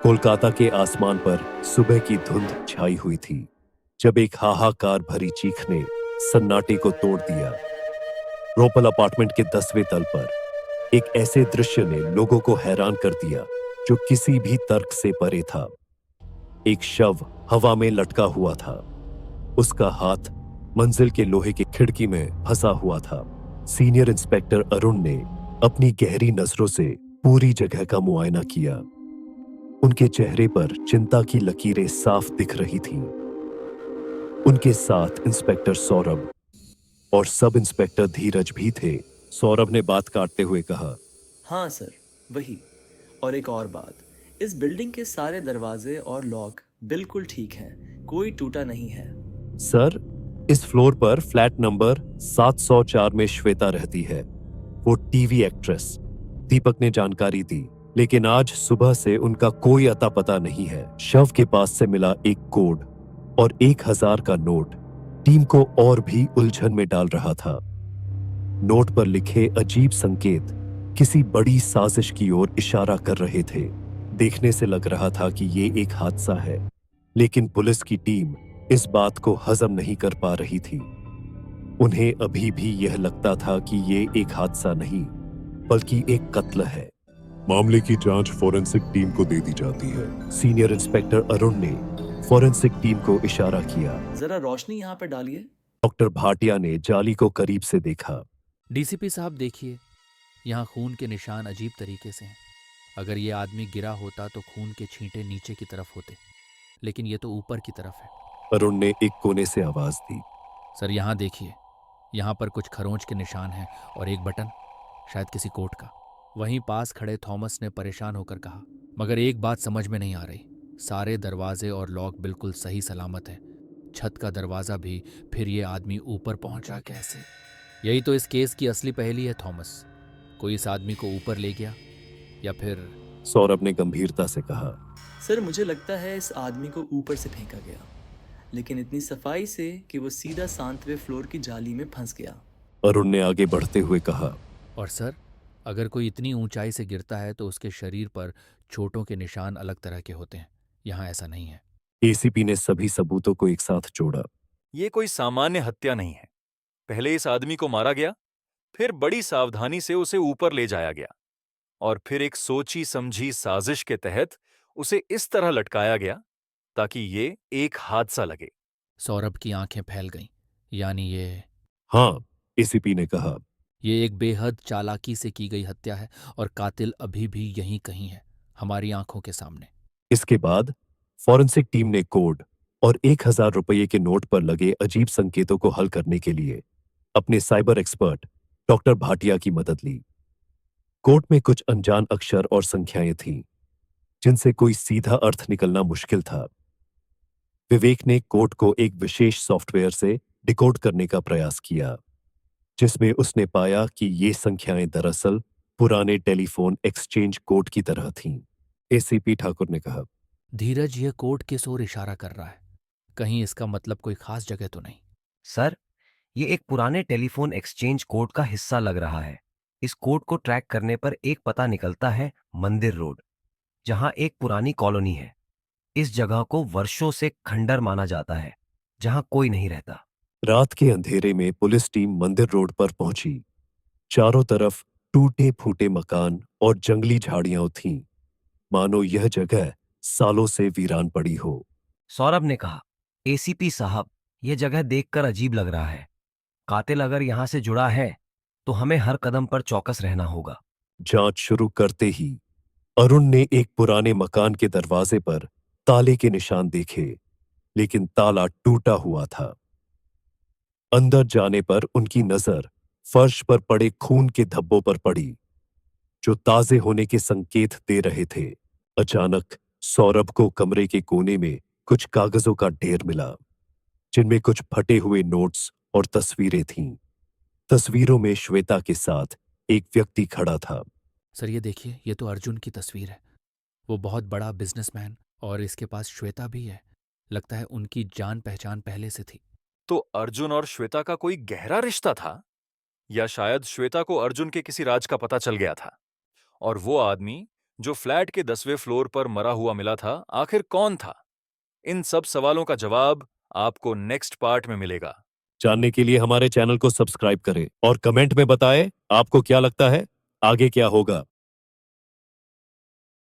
कोलकाता के आसमान पर सुबह की धुंध छाई हुई थी जब एक हाहाकार भरी चीख ने सन्नाटे को तोड़ दिया। रोपल अपार्टमेंट के 10वें तल पर एक ऐसे दृश्य ने लोगों को हैरान कर दिया जो किसी भी तर्क से परे था। एक शव हवा में लटका हुआ था। उसका हाथ मंजिल के लोहे की खिड़की में फंसा हुआ था। सीनियर इंस्पेक्टर अरुण ने अपनी गहरी नजरों से पूरी जगह का मुआयना किया। उनके चेहरे पर चिंता की लकीरें साफ दिख रही थीं। उनके साथ इंस्पेक्टर सौरभ और सब इंस्पेक्टर धीरज भी थे। सौरभ ने बात काटते हुए कहा, हाँ सर, वही। और एक और बात, इस बिल्डिंग के सारे दरवाजे और लॉक बिल्कुल ठीक हैं, कोई टूटा नहीं है। सर, इस फ्लोर पर फ्लैट नंबर 704 में श्वेता रहती है। वो टीवी एक्ट्रेस। दीपक ने जानकारी दी, लेकिन आज सुबह से उनका कोई अता पता नहीं है। शव के पास से मिला एक कोड और 1000 का नोट टीम को और भी उलझन में डाल रहा था। नोट पर लिखे अजीब संकेत किसी बड़ी साजिश की ओर इशारा कर रहे थे। देखने से लग रहा था कि ये एक हादसा है, लेकिन पुलिस की टीम इस बात को हजम नहीं कर पा रही थी। उन्हें अभी भी यह लगता था कि ये एक हादसा नहीं, बल्कि एक कत्ल है। मामले की जांच फॉरेंसिक टीम को दे दी जाती है। सीनियर इंस्पेक्टर अरुण ने फॉरेंसिक टीम को इशारा किया। जरा रोशनी यहाँ पे डालिए। डॉक्टर भाटिया ने जाली को करीब से देखा। डीसीपी साहब देखिए, यहाँ खून के निशान अजीब तरीके से हैं। अगर ये आदमी गिरा होता तो खून के छींटे नीचे की तरफ होते, लेकिन ये तो ऊपर की तरफ है। अरुण ने एक कोने से आवाज दी। सर यहाँ देखिए, यहाँ पर कुछ खरोंच के निशान हैं और एक बटन, शायद किसी कोट का। वहीं पास खड़े थॉमस ने परेशान होकर कहा, मगर एक बात समझ में नहीं आ रही, सारे दरवाजे और लॉक बिल्कुल सही सलामत है, छत का दरवाजा भी, फिर ये आदमी ऊपर पहुंचा कैसे? यही तो इस केस की असली पहेली है थॉमस। कोई इस आदमी को ऊपर ले गया या फिर... सौरभ ने गंभीरता से कहा। सर, मुझे लगता है इस आदमी को ऊपर से फेंका गया, लेकिन इतनी सफाई से कि वो सीधा 7वें फ्लोर की जाली में फंस गया। अरुण ने आगे बढ़ते हुए कहा, और सर, अगर कोई इतनी ऊंचाई से गिरता है तो उसके शरीर पर चोटों के निशान अलग तरह के होते हैं। यहाँ ऐसा नहीं है। एसीपी ने सभी सबूतों को एक साथ जोड़ा। ये कोई सामान्य हत्या नहीं है। पहले इस आदमी को मारा गया, फिर बड़ी सावधानी से उसे ऊपर ले जाया गया, और फिर एक सोची समझी साजिश के तहत उसे इस तरह लटकाया गया ताकि ये एक हादसा लगे। सौरभ की आंखें फैल गईं। यानी हाँ, एसीपी ने कहा। ये एक बेहद चालाकी से की गई हत्या है और कातिल अभी भी यहीं कहीं है, हमारी आंखों के सामने। इसके बाद फॉरेंसिक टीम ने कोड और 1000 रुपये के नोट पर लगे अजीब संकेतों को हल करने के लिए अपने साइबर एक्सपर्ट डॉक्टर भाटिया की मदद ली। कोड में कुछ अनजान अक्षर और संख्याएं थीं, जिनसे कोई सीधा अर्थ निकलना मुश्किल था। विवेक ने कोड को एक विशेष सॉफ्टवेयर से डिकोड करने का प्रयास किया, जिसमें उसने पाया कि ये संख्याएं दरअसल पुराने टेलीफोन एक्सचेंज कोड की तरह थीं। एसीपी ठाकुर ने कहा, धीरज, यह कोर्ट किस ओर इशारा कर रहा है? कहीं इसका मतलब कोई खास जगह तो नहीं? सर, ये एक पुराने टेलीफोन एक्सचेंज कोड का हिस्सा लग रहा है। इस कोड को ट्रैक करने पर एक पता निकलता है, मंदिर रोड, जहां एक पुरानी कॉलोनी है। इस जगह को वर्षों से खंडर माना जाता है, जहां कोई नहीं रहता। रात के अंधेरे में पुलिस टीम मंदिर रोड पर पहुंची। चारों तरफ टूटे फूटे मकान और जंगली झाड़ियां थीं, मानो यह जगह सालों से वीरान पड़ी हो। सौरभ ने कहा, एसीपी साहब, यह जगह देखकर अजीब लग रहा है। कातिल अगर यहां से जुड़ा है तो हमें हर कदम पर चौकस रहना होगा। जांच शुरू करते ही अरुण ने एक पुराने मकान के दरवाजे पर ताले के निशान देखे, लेकिन ताला टूटा हुआ था। अंदर जाने पर उनकी नजर फर्श पर पड़े खून के धब्बों पर पड़ी, जो ताजे होने के संकेत दे रहे थे। अचानक सौरभ को कमरे के कोने में कुछ कागजों का ढेर मिला, जिनमें कुछ फटे हुए नोट्स और तस्वीरें थीं। तस्वीरों में श्वेता के साथ एक व्यक्ति खड़ा था। सर ये देखिए, ये तो अर्जुन की तस्वीर है। वो बहुत बड़ा बिजनेसमैन, और इसके पास श्वेता भी है। लगता है उनकी जान पहचान पहले से थी। तो अर्जुन और श्वेता का कोई गहरा रिश्ता था, या शायद श्वेता को अर्जुन के किसी राज का पता चल गया था और वो आदमी जो फ्लैट के 10वें फ्लोर पर मरा हुआ मिला था, आखिर कौन था? इन सब सवालों का जवाब आपको नेक्स्ट पार्ट में मिलेगा। जानने के लिए हमारे चैनल को सब्सक्राइब करें और कमेंट में बताएं आपको क्या लगता है आगे क्या होगा।